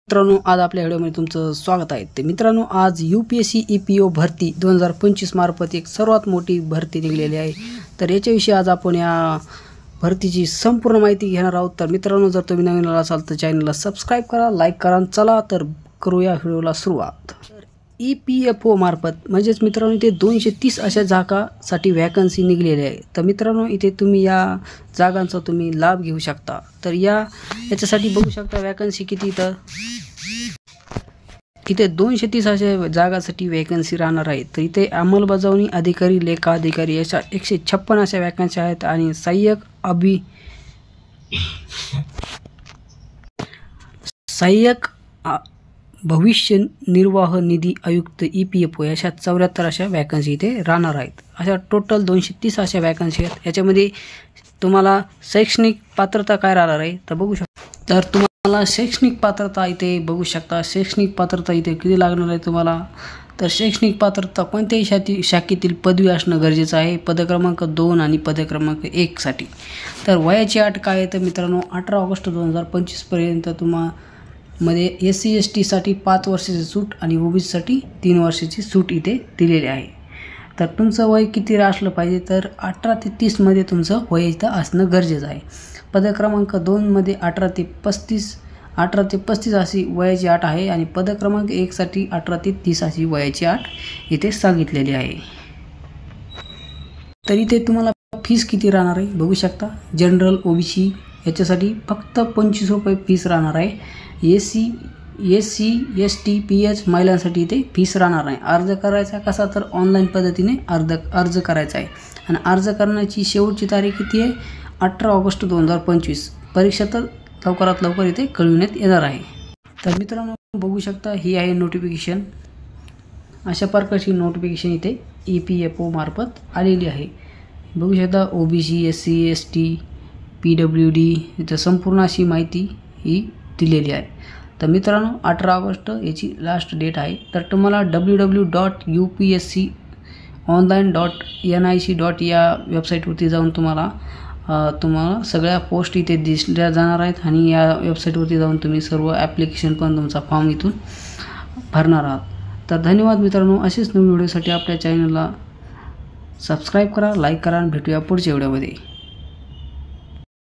मित्रांनो, आज आपल्या व्हिडिओमध्ये तुमचं स्वागत आहे। तर मित्रांनो, आज UPSC EPO भरती 2025 मार्फत एक सर्वात मोठी भरती निघलेली आहे। तर याच्याविषयी आज आपण या भरतीची संपूर्ण माहिती घेणार आहोत। तर मित्रांनो, जर तुम्ही नवीन असाल तर चॅनलला सबस्क्राइब करा, लाईक करा। चला तर करूया व्हिडिओला सुरुवात। EPFO मार्फत म्हणजेच मित्रांनो इथे 230 अशा जागांसाठी वॅकन्सी निघलेली आहे। तर मित्रांनो, इथे तुम्ही या जागांचा तुम्ही लाभ घेऊ शकता। तर याच्यासाठी बघू शकता वॅकन्सी किती। तर इथे 230 अशा जागांसाठी वॅकन्सी राहणार आहे। तर इथे अंमलबजावणी अधिकारी, लेखा अधिकारी अशा 156 अशा वॅकन्सी आहेत आणि सहाय्यक भविष्य निर्वाह निधी आयुक्त EPFO अशा 74 अशा वॅकन्सी इथे राहणार आहेत। अशा टोटल 230 अशा वॅकन्सी आहेत। याच्यामध्ये तुम्हाला शैक्षणिक पात्रता काय राहणार आहे तर बघू शकता। तर तुम्हाला शैक्षणिक पात्रता इथे बघू शकता। शैक्षणिक पात्रता इथे किती लागणार आहे तुम्हाला। तर शैक्षणिक पात्रता कोणत्याही शाखेतील पदवी असणं गरजेचं आहे, पद क्रमांक 2 आणि पद क्रमांक 1 साठी। तर वयाची अट काय आहे तर मित्रांनो 18 ऑगस्ट 2025 पर्यंत मध्ये SC ST साठी 5 वर्षाची सूट आणि OBC साठी 3 वर्षाची सूट इथे दिलेली आहे। तर तुमचं वय किती असलं पाहिजे तर 18 ते 30 मध्ये तुमचं वय इथं असणं गरजेचं आहे। पद क्रमांक 2 मध्ये 18 ते 35 अशी वयाची अट आहे आणि पद क्रमांक 1 साठी 18 ते 30 अशी वयाची अट इथे सांगितलेली आहे। तर इथे तुम्हाला फीस किती राहणार आहे बघू शकता। जनरल OBC याच्यासाठी फक्त 25 रुपये फीस राहणार आहे। SC ST PH महिलांसाठी इथे फीस राहणार नाही। अर्ज करायचा कसा तर ऑनलाईन पद्धतीने अर्ज करायचा आहे आणि अर्ज करण्याची शेवटची तारीख किती आहे 18 ऑगस्ट 2025। परीक्षा तर लवकरात लवकर इथे कळविण्यात येणार आहे। तर मित्रांनो बघू शकता ही आहे नोटिफिकेशन। अशा प्रकारची नोटिफिकेशन इथे EPFO मार्फत आलेली आहे। बघू शकता OBC SC ST PWD इथं संपूर्ण अशी माहिती ही दिलेली आहे। तर मित्रांनो 18 ऑगस्ट याची लास्ट डेट आहे। तर तुम्हाला www.upsconline.nic. या वेबसाईटवरती जाऊन तुम्हाला सगळ्या पोस्ट इथे दिसल्या जाणार आहेत आणि या वेबसाईटवरती जाऊन तुम्ही सर्व ॲप्लिकेशन पण तुमचा फॉर्म इथून भरणार आहात। तर धन्यवाद मित्रांनो, असेच नवीन व्हिडिओसाठी आपल्या चॅनलला सबस्क्राइब करा, लाईक करा आणि भेटूया पुढच्या व्हिडिओमध्ये।